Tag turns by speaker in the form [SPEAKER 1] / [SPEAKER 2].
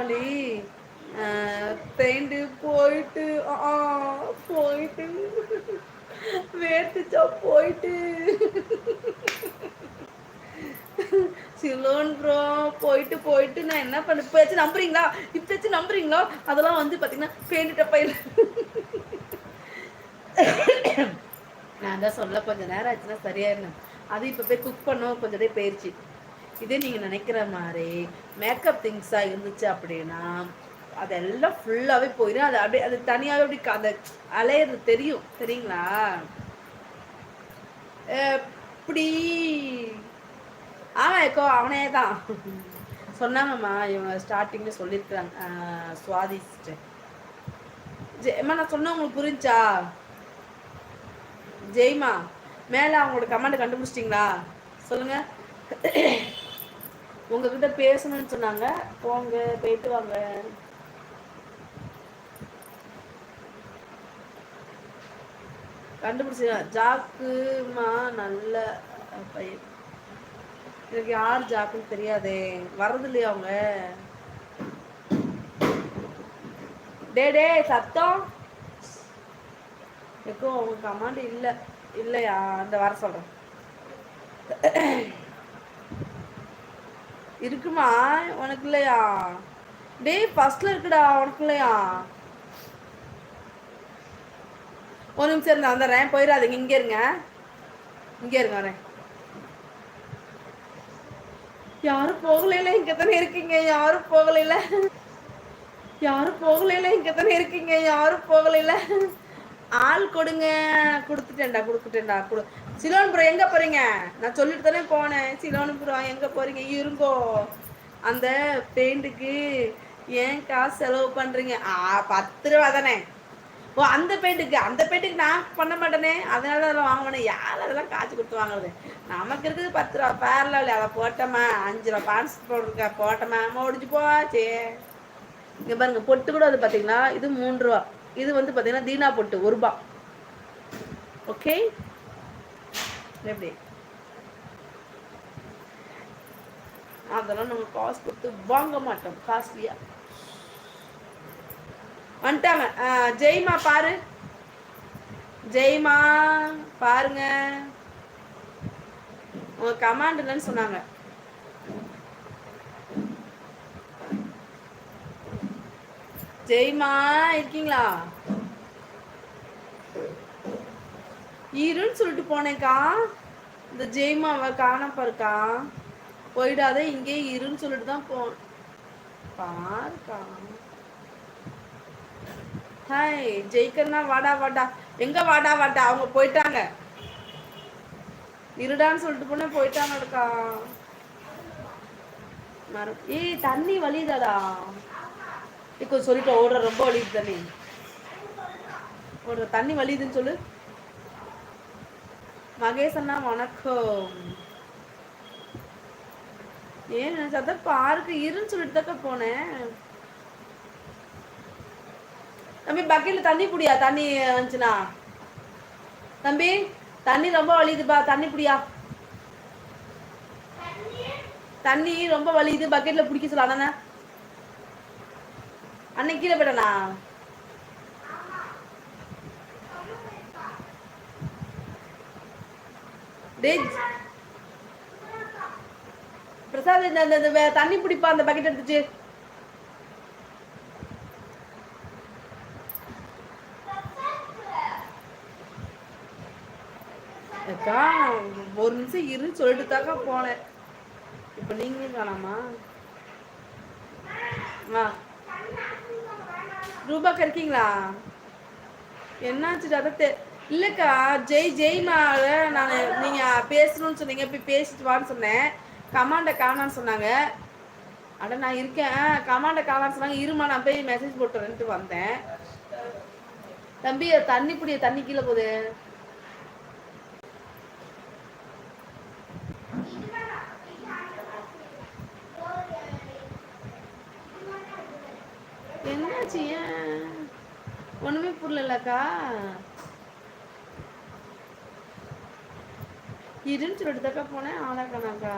[SPEAKER 1] சொல்லி பெயிண்ட் போயிட்டு போயிட்டு வேர்த்துச்சா போயிட்டு சிலோன் ப்ரோ போயிட்டு போயிட்டு நான் என்ன பண்ண இப்பயாச்சும் நம்புறீங்களா? இப்பயாச்சும் நம்புறீங்களா? அதெல்லாம் வந்து பாத்தீங்கன்னா பெயிண்ட் டப்பையில் நான் தான் சொல்ல கொஞ்சம் நேரம் ஆச்சுன்னா சரியாயிருந்தேன். அது இப்போ போய் குக் பண்ணோம் கொஞ்சம் டே போயிடுச்சு. இதே நீங்கள் நினைக்கிற மாதிரி மேக்கப் திங்ஸாக இருந்துச்சு அப்படின்னா அதெல்லாம் ஃபுல்லாகவே போயிடும். அது அப்படியே அது தனியாகவே அப்படி அந்த அலையிறது தெரியும், சரிங்களா? எப்படி ஆமாம் எக்கோ அவனே தான் சொன்னாங்கம்மா. இவங்க ஸ்டார்டிங்கில் சொல்லியிருக்கிறாங்க சுவாதி சிஸ்டர். அம்மா நான் சொன்ன உங்களுக்கு புரிஞ்சா? ஜெய்மா மேலே அவங்களோட கமெண்ட் கண்டுபிடிச்சிட்டிங்களா? சொல்லுங்கள். உங்ககிட்ட பேசணும்னு சொன்னாங்க. போங்க போயிட்டு வாங்க. கண்டுபிடிச்சா ஜாக்குமா நல்ல பையன். எனக்கு யார் ஜாக்குன்னு தெரியாதே. வர்றது இல்லையா அவங்க? டே டே சத்தம் எக்கோ அவங்க கமாண்ட் இல்லை இல்லையா? அந்த வர சொல்கிறேன். இருக்குமா உனக்கு இல்லையா? டே ஃபர்ஸ்ட்ல இருக்குடா உனக்கு இல்லையா? ஒரு நிமிஷம் இருந்தா வந்துடுறேன். போயிடாதீங்க, இங்கே இருங்க, இங்கே இருங்க வரேன். யாரும் போகலைல, இங்கே தானே இருக்கீங்க. யாரும் போகலைல, யாரும் போகலைல, இங்கே தானே இருக்கீங்க. யாரும் போகலைல. ஆள் கொடுங்க. கொடுத்துட்டேன்டா சிலோன்புரம் எங்கே போகிறீங்க? நான் சொல்லிட்டு தானே போனேன். சிலோன்புரம் எங்கே போகிறீங்க? இருங்கோ. அந்த பெயிண்ட்டுக்கு ஏன் காசு செலவு பண்ணுறீங்க? 10 ரூபா தானே. ஓ அந்த பெயிண்ட்டுக்கு நான் பண்ண மாட்டேனே, அதனால அதெல்லாம் வாங்க மாட்டேன். யார் அதெல்லாம் காசு கொடுத்து வாங்குறது? நமக்கு இருக்குது 10 ரூபா பேரல. அதை போட்டோமா 5 ரூபா பான்ஸ் போட்டிருக்கா போட்டோமா முடிஞ்சு போச்சு. இங்கே பாருங்க பொட்டு கூட அது பார்த்தீங்களா? இது 3 ரூபா. இது வந்து பார்த்தீங்கன்னா தீனா பொட்டு 1 ரூபா. ஓகே எப்படி? அதெல்லாம் நாங்கள் காசு கொடுத்து வாங்க மாட்டோம். காஸ்ட்லியா வந்துட்டாங்க. ஜெய்மா பாரு, ஜெய்மா பாருங்க. உங்க கமாண்ட் இல்லைன்னு சொன்னாங்க. ஜெய்மா இருக்கீங்களா? இருன்னு சொல்லிட்டு போனேக்கா. இந்த ஜெய்மாவை காணப்பா இருக்கா. போயிடாத இங்கே இருன்னு சொல்லிட்டு தான் போனேன். பாருக்கா. ஹாய் ஜெயிக்கன்னா வாடா வாடா. எங்க வாடா வாடா? அவங்க போயிட்டாங்க. இருடான்னு சொல்லிட்டு போனேன், போயிட்டாங்கக்கா. ஏய் தண்ணி வலிதாடா. இப்போ சொல்லிட்டு ஓடுற ரொம்ப வலிது தண்ணி. ஓடுற தண்ணி வலிதுன்னு சொல்லு. மகேஷ் அண்ணா வணக்கம். ஏன் நினைச்சா பார்க்கு இருன்னு சொல்லிட்டு தாக்க போனேன். தம்பி பக்கெட்ல தண்ணி புடியா. தண்ணி வந்துச்சுன்னா தம்பி தண்ணி ரொம்ப வலியுதுப்பா. தண்ணி புடியா. தண்ணி ரொம்ப வலியுது. பக்கெட்ல பிடிக்க சொல்ல. அண்ணா அன்னைக்கு கீழே போயிட்டனா? பிரசாத் இந்த தண்ணி பிடிப்பா. அந்த பக்கெட் எடுத்துச்சு. அக்கா ஒரு நிமிஷம் இருன்னு சொல்லிட்டு தாக்கா போனேன். இப்போ நீங்களும் காணாமா? வா ரூபாக்கா இருக்கீங்களா? என்னாச்சு அதை இல்லைக்கா. ஜெய்மால நான் நீங்கள் பேசணும்னு சொன்னீங்க. போய் பேசிட்டு வான்னு சொன்னேன். கமாண்டை காணான்னு சொன்னாங்க. அட நான் இருக்கேன். கமாண்டை காணான்னு சொன்னாங்க. இருமா நான் போய் மெசேஜ் போட்டுறேன்ட்டு வந்தேன். தம்பி தண்ணி புடிய. தண்ணி கீழே போகுது. என்னாச்சு? ஏன் ஒண்ணுமே புரியலக்கா. இருன்னு சொல்லிட்டு தாக்கா போனேன். ஆளாக்கணாக்கா.